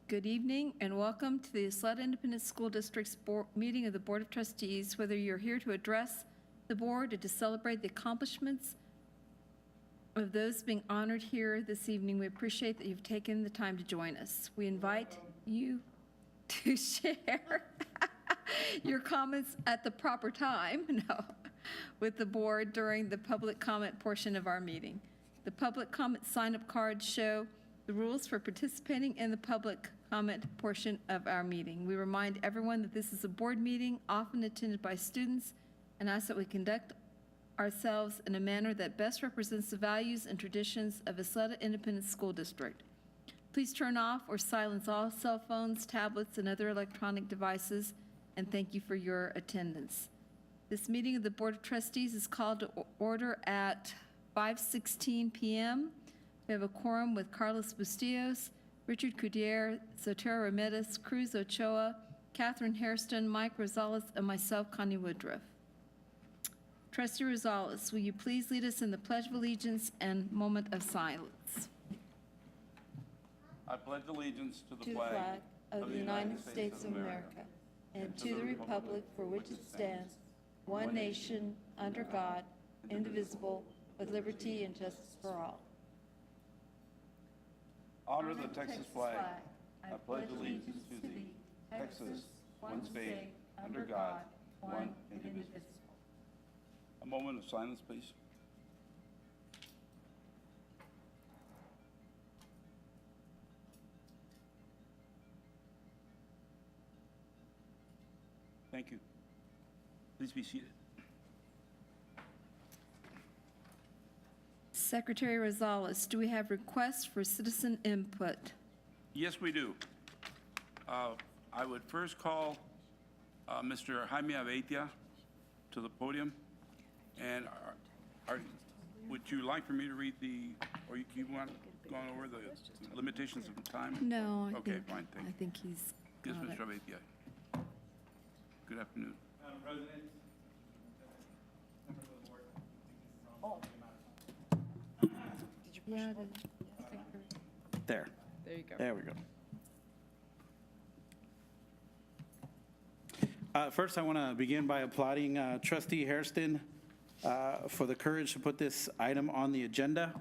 Good evening and welcome to the Ysleta Independent School District's meeting of the Board of Trustees. Whether you're here to address the board or to celebrate the accomplishments of those being honored here this evening, we appreciate that you've taken the time to join us. We invite you to share your comments at the proper time, with the board during the public comment portion of our meeting. The public comment sign-up cards show the rules for participating in the public comment portion of our meeting. We remind everyone that this is a board meeting often attended by students and ask that we conduct ourselves in a manner that best represents the values and traditions of Ysleta Independent School District. Please turn off or silence all cell phones, tablets, and other electronic devices, and thank you for your attendance. This meeting of the Board of Trustees is called to order at 5:16 p.m. We have a quorum with Carlos Bustillos, Richard Cudier, Sotero Ramirez, Cruz Ochoa, Catherine Hairston, Mike Rosales, and myself, Connie Woodruff. Trustee Rosales, will you please lead us in the Pledge of Allegiance and moment of silence? I pledge allegiance to the flag of the United States of America and to the republic for which it stands, one nation, under God, indivisible, with liberty and justice for all. Honor the Texas flag. I pledge allegiance to thee, Texas, one state, under God, one and indivisible. A moment of silence, please. Thank you. Please be seated. Secretary Rosales, do we have requests for citizen input? Yes, we do. I would first call Mr. Jaime Abeitia to the podium. And would you like for me to read or you want gone over the limitations of time? No, Okay, fine, thank you. I think he's Yes, got Mr. it. Abeitia. Good afternoon. Madam President, members of the board, Yeah, There. there you go. There we go. First, I want to begin by applauding Trustee Hairston for the courage to put this item on the agenda.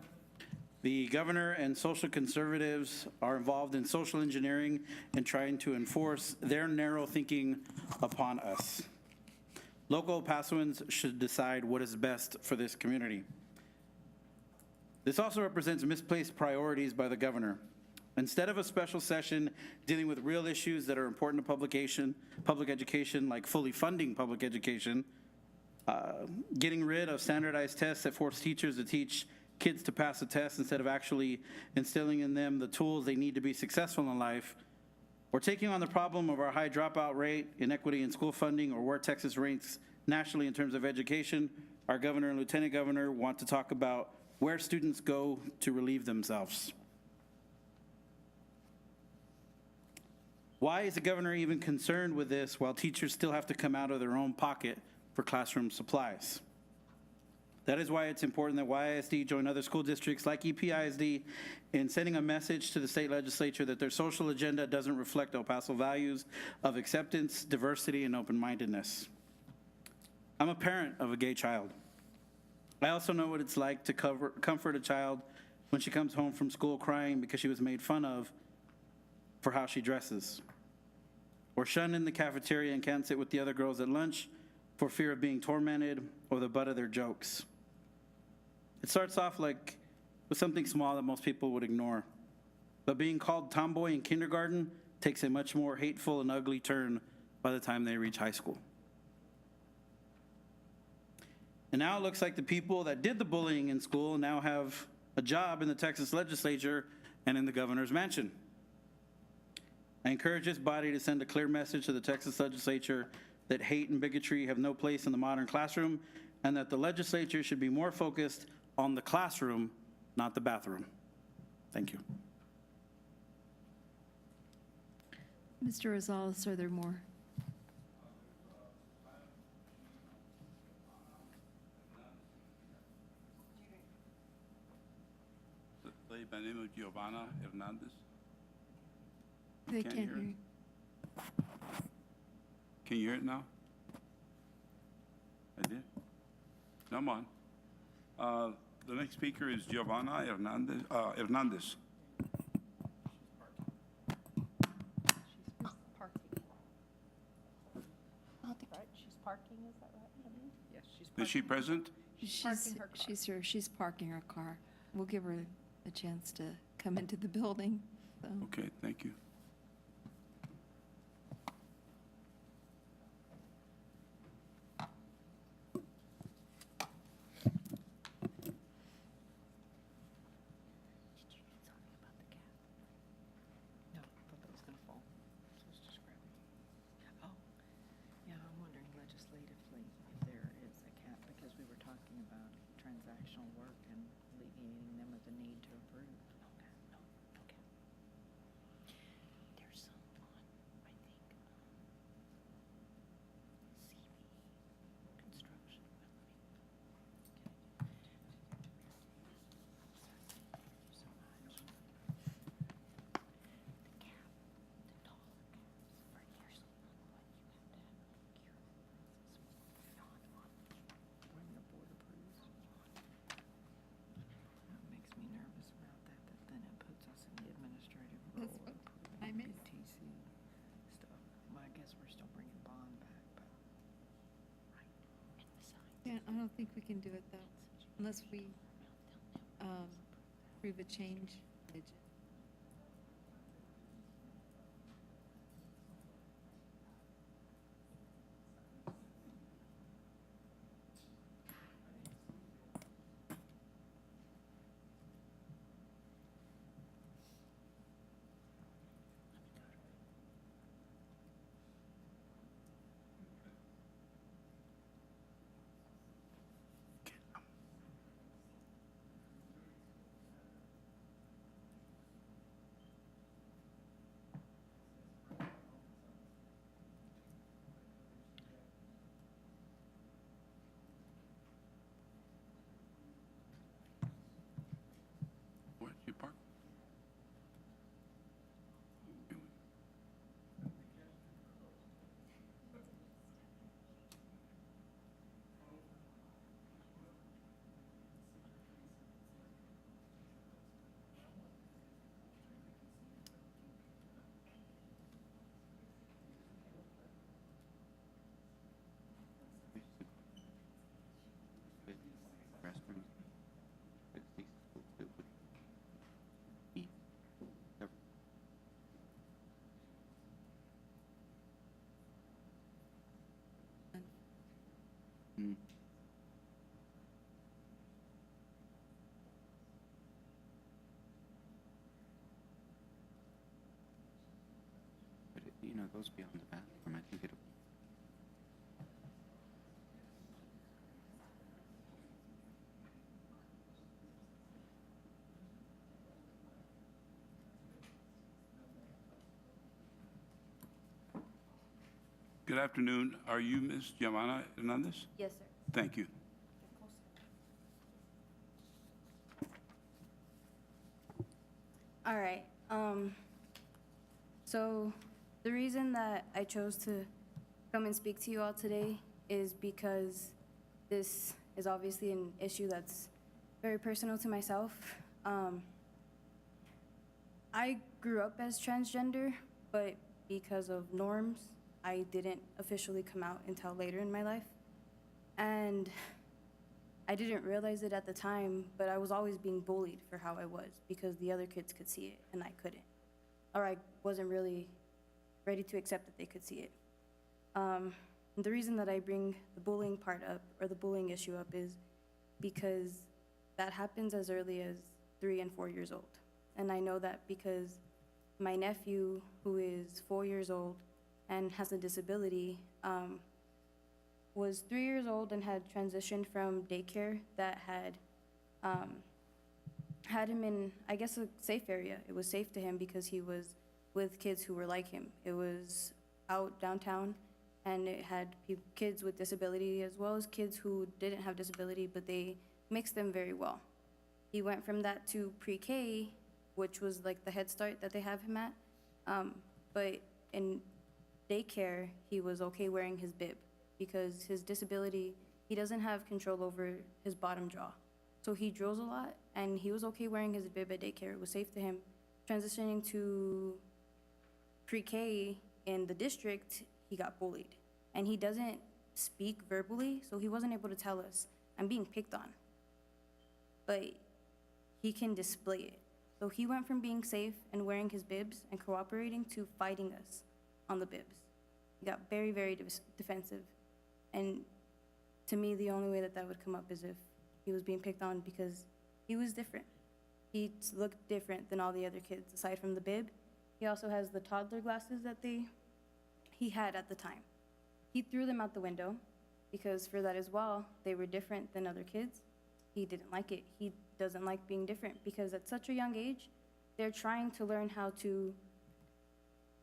The governor and social conservatives are involved in social engineering and trying to enforce their narrow thinking upon us. Local Pasoans should decide what is best for this community. This also represents misplaced priorities by the governor. Instead of a special session dealing with real issues that are important to public education, like fully funding public education, getting rid of standardized tests that force teachers to teach kids to pass a test instead of actually instilling in them the tools they need to be successful in life, or taking on the problem of our high dropout rate, inequity in school funding, or where Texas ranks nationally in terms of education, our governor and lieutenant governor want to talk about where students go to relieve themselves. Why is the governor even concerned with this while teachers still have to come out of their own pocket for classroom supplies? That is why it's important that YISD join other school districts like EPISD in sending a message to the state legislature that their social agenda doesn't reflect El Paso values of acceptance, diversity, and open-mindedness. I'm a parent of a gay child. I also know what it's like to comfort a child when she comes home from school crying because she was made fun of for how she dresses, or shunned in the cafeteria and can't sit with the other girls at lunch for fear of being tormented or the butt of their jokes. It starts off like with something small that most people would ignore, but being called tomboy in kindergarten takes a much more hateful and ugly turn by the time they reach high school. And now it looks like the people that did the bullying in school now have a job in the Texas legislature and in the governor's mansion. I encourage this body to send a clear message to the Texas legislature that hate and bigotry have no place in the modern classroom, and that the legislature should be more focused on the classroom, not the bathroom. Thank you. Mr. Rosales, are there more? By the name of Giovanna Hernandez. They Can't can't hear it? hear you. Can you hear it now? I did? No, I'm on. The next speaker is Giovanna Hernandez. Parking. Right, she's parking, is that right? Yes, she's Is she present? She's, her car. she's here, she's parking her car. We'll give her a chance to come into the building, so. Okay, thank you. No, I thought that was gonna fall. So it's just grabbing. Oh, yeah, I'm wondering legislatively if there is a cap, because we were talking about transactional work and alleviating them of the need to approve. Okay. There's some on, I think, CB construction. So much. The cap, the dollar caps, right here's on what you have to have a procurement process not on when the board approves. That makes me nervous about that, that then it puts us in the administrative role That's of what approving I meant. BTC stuff. Well, I guess we're still bringing bond back, but. Right. And besides. Yeah, I don't think we can do it though, unless we approve a change. Where'd you park? But it, goes beyond the bathroom. I think it. Good afternoon. Are you Ms. Giovanna Hernandez? Yes, sir. Thank you. All right. So the reason that I chose to come and speak to you all today is because this is obviously an issue that's very personal to myself. I grew up as transgender, but because of norms, I didn't officially come out until later in my life. And I didn't realize it at the time, but I was always being bullied for how I was because the other kids could see it and I couldn't. Or I wasn't really ready to accept that they could see it. The reason that I bring the bullying part up, or the bullying issue up, is because that happens as early as 3 and 4 years old. And I know that because my nephew, who is 4 years old and has a disability, was 3 years old and had transitioned from daycare that had him in, I guess, a safe area. It was safe to him because he was with kids who were like him. It was out downtown, and it had kids with disability as well as kids who didn't have disability, but they mixed them very well. He went from that to pre-K, which was like the Head Start that they have him at. But in daycare, he was okay wearing his bib because his disability, he doesn't have control over his bottom jaw. So he drills a lot, and he was okay wearing his bib at daycare. It was safe to him. Transitioning to pre-K in the district, he got bullied. And he doesn't speak verbally, so he wasn't able to tell us, I'm being picked on. But he can display it. So he went from being safe and wearing his bibs and cooperating to fighting us on the bibs. He got very, very defensive. And to me, the only way that that would come up is if he was being picked on because he was different. He looked different than all the other kids. Aside from the bib, he also has the toddler glasses that he had at the time. He threw them out the window because for that as well, they were different than other kids. He didn't like it. He doesn't like being different because at such a young age, they're trying to learn how to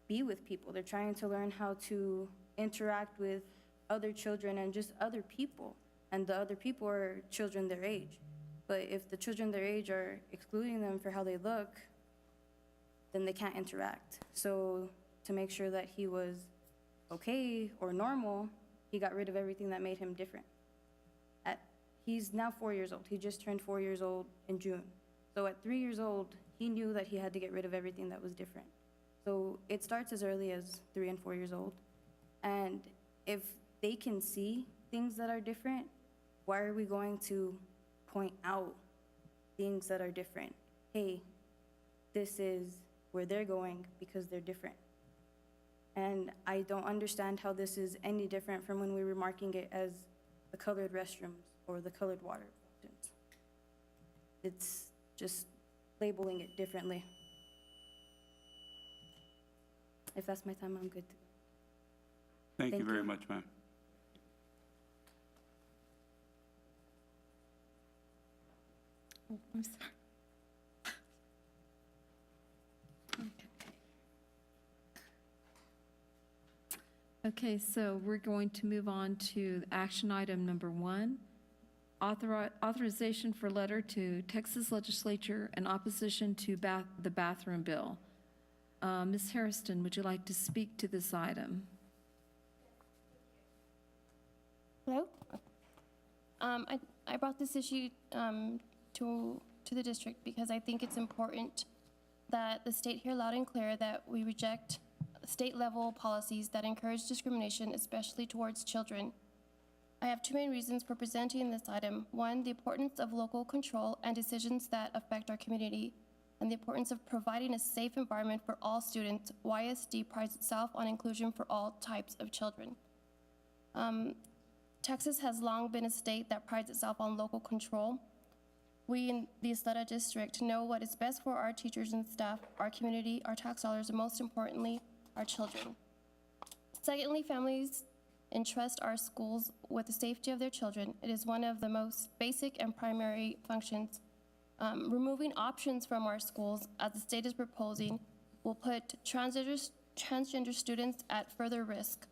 be with people. They're trying to learn how to interact with other children and just other people. And the other people are children their age. But if the children their age are excluding them for how they look, then they can't interact. So to make sure that he was okay or normal, he got rid of everything that made him different. He's now 4 years old. He just turned 4 years old in June. So at 3 years old, he knew that he had to get rid of everything that was different. So it starts as early as 3 and 4 years old. And if they can see things that are different, why are we going to point out things that are different? Hey, this is where they're going because they're different. And I don't understand how this is any different from when we were marking it as the colored restrooms or the colored water fountains. It's just labeling it differently. If that's my time, I'm good to go. Thank you Thank very you. much, ma'am. Oh, I'm sorry. Okay, so we're going to move on to action item number 1, authorization for letter to Texas Legislature in opposition to the bathroom bill. Ms. Hairston, would you like to speak to this item? Hello? I brought this issue to the district because I think it's important that the state hear loud and clear that we reject state-level policies that encourage discrimination, especially towards children. I have 2 main reasons for presenting this item. 1, the importance of local control and decisions that affect our community, and the importance of providing a safe environment for all students. YISD prides itself on inclusion for all types of children. Texas has long been a state that prides itself on local control. We in the Isleta district know what is best for our teachers and staff, our community, our tax dollars, and most importantly, our children. Secondly, families entrust our schools with the safety of their children. It is one of the most basic and primary functions. Removing options from our schools, as the state is proposing, will put transgender students at further risk.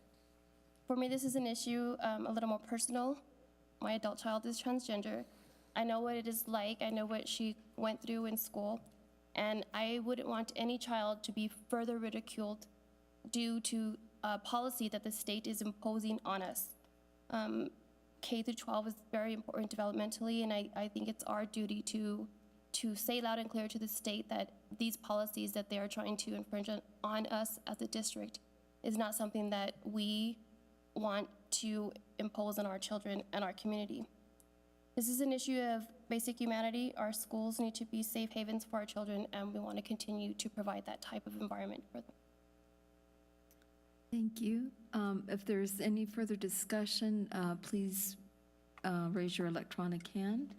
For me, this is an issue a little more personal. My adult child is transgender. I know what it is like. I know what she went through in school. And I wouldn't want any child to be further ridiculed due to a policy that the state is imposing on us. K through 12 is very important developmentally, and I think it's our duty to say loud and clear to the state that these policies that they are trying to infringe on us as a district is not something that we want to impose on our children and our community. This is an issue of basic humanity. Our schools need to be safe havens for our children, and we want to continue to provide that type of environment for them. Thank you. If there's any further discussion, please raise your electronic hand.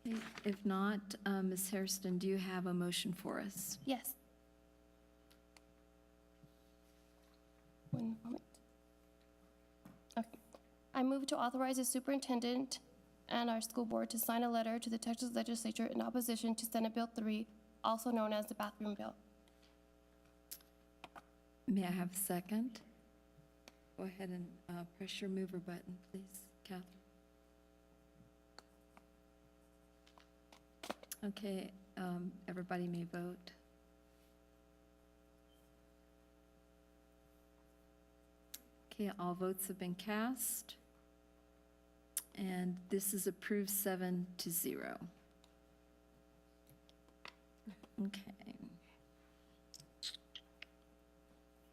Okay, if not, Ms. Hairston, do you have a motion for us? Yes. One moment. Okay. I move to authorize the superintendent and our school board to sign a letter to the Texas Legislature in opposition to Senate Bill 3, also known as the bathroom bill. May I have a second? Go ahead and press your mover button, please. Catherine? Okay, everybody may vote. Okay, all votes have been cast. And this is approved 7-0. Okay.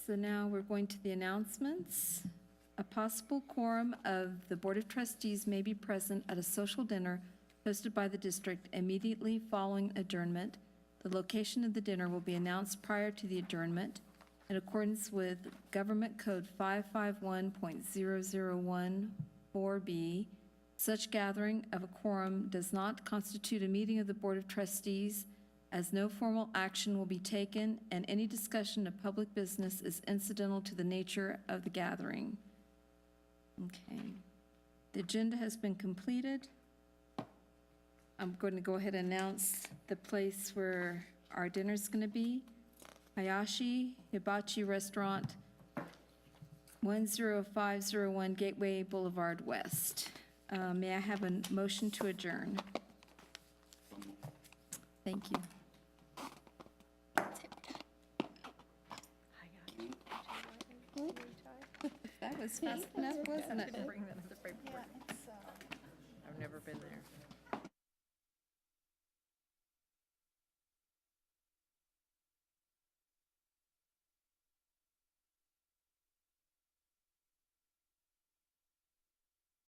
So now we're going to the announcements. A possible quorum of the Board of Trustees may be present at a social dinner hosted by the district immediately following adjournment. The location of the dinner will be announced prior to the adjournment in accordance with Government Code 551.0014B. Such gathering of a quorum does not constitute a meeting of the Board of Trustees, as no formal action will be taken, and any discussion of public business is incidental to the nature of the gathering. Okay. The agenda has been completed. I'm going to go ahead and announce the place where our dinner's going to be. Hayashi Hibachi Restaurant, 10501 Gateway Boulevard West. May I have a motion to adjourn? Thank you. That was fast enough, wasn't it? Bring that to the I've never been there.